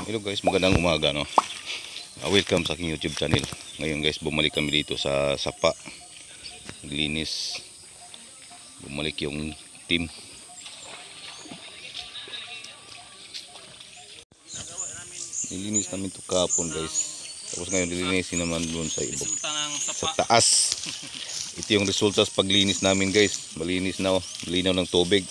Hello guys, magandang umaga no. Welcome sa aking YouTube channel. Ngayon guys, bumalik kami dito sa Sapa. Naglinis. Bumalik yung team. Nilinis namin to kahapon guys. Tapos ngayon nilinisin naman doon sa ibang sa taas. Ito yung resulta sa paglinis namin guys. Malinis na, malinaw ng tubig.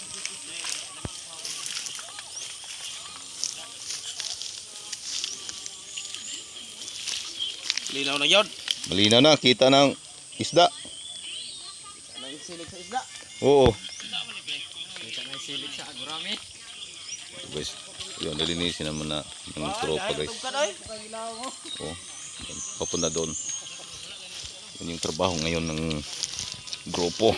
Malinaw na yun. Malinaw na, kita ng isda. Kita na yung silig sa isda. Oo. Kita na yung silig sa agurami. Guys, yun, nalinisin naman na ng tropa guys. Oo, papunta doon. Yun yung trabaho ngayon ng grupo.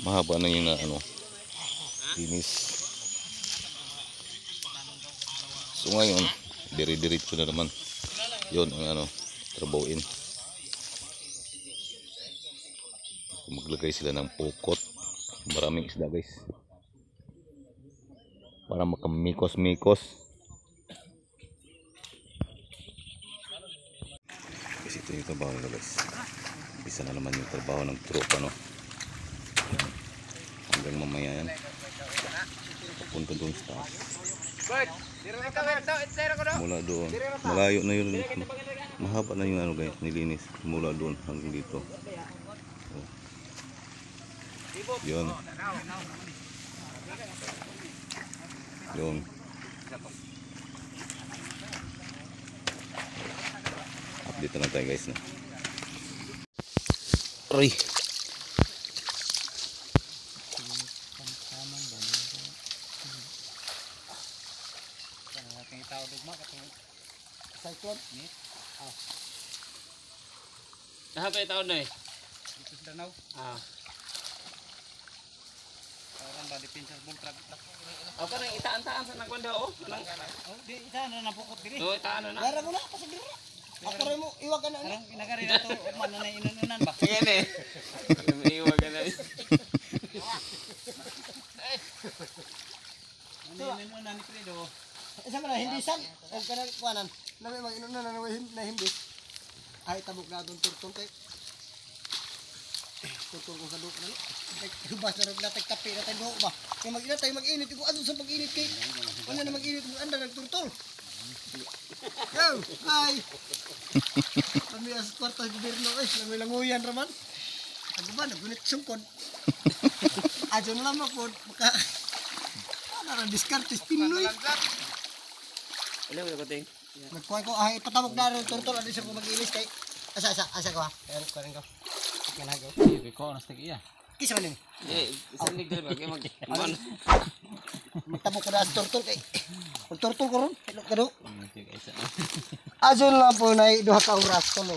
Mahaba na yung linis. So ngayon, diri-diritso na naman. Yun ang trabahuin. Maglagay sila ng pukot. Maraming isda guys. Para makamikos-mikos. Kasi ito yung trabaho nila guys. Isa na naman yung trabaho ng tropa no. Hanggang mamaya yan. Punta doon sa taas. Mula doon. Malayo na yun. Mahaba na yung guys. Nilinis. Mula doon hanggang dito. Oh. Yun. Yun. Update na lang tayo guys. Aray. Nah, apa tahun ni? Itu danau. Orang dah dipinsar bultrag. Ako nang itaan-taan sa nagwanda oh. Oh, di isa na napukot diri. Oh, itaan na. Dara mo na pa sa diri. Ako rin mo iwag ka na. Arang inagari na to, man na inununan ba? Sige ni. Umiiwag ka na. Ano inununan ni Fredo? Isa man na hindi san. O kanang kuanan. Labi mag inununan na hindi. Ay tabok na doon turtol kay. Turtol ko sa duko na. Hubas na rin natin kape na tayo ba? Kaya mag-init tayo mag-init. Kung ano sa mag-init kay. Ano na mag-init mo anda nagturtol. Yo, ay. Kami as kwarta gobyerno eh. Langoy-langoyan raman. Ano ba? Nagunit sungkod. Adyo na lang ako. Maka. Ano na diskartes Pinoy. Alam mo ko ting. Nagkuhay ko, ay patabok na rin turtol. Ano siya ko mag-ilis kay. Asa ko ha. Ayan ko rin ko. Managaw. Sige ko na stig iya. Kisa man din. Isang ligdal ba kay mag Magtabok ko na sa turtol kay. Kung turtol ko ron, hello ka do. Sige isa. Adyo na lang po na duha ka oras tulo.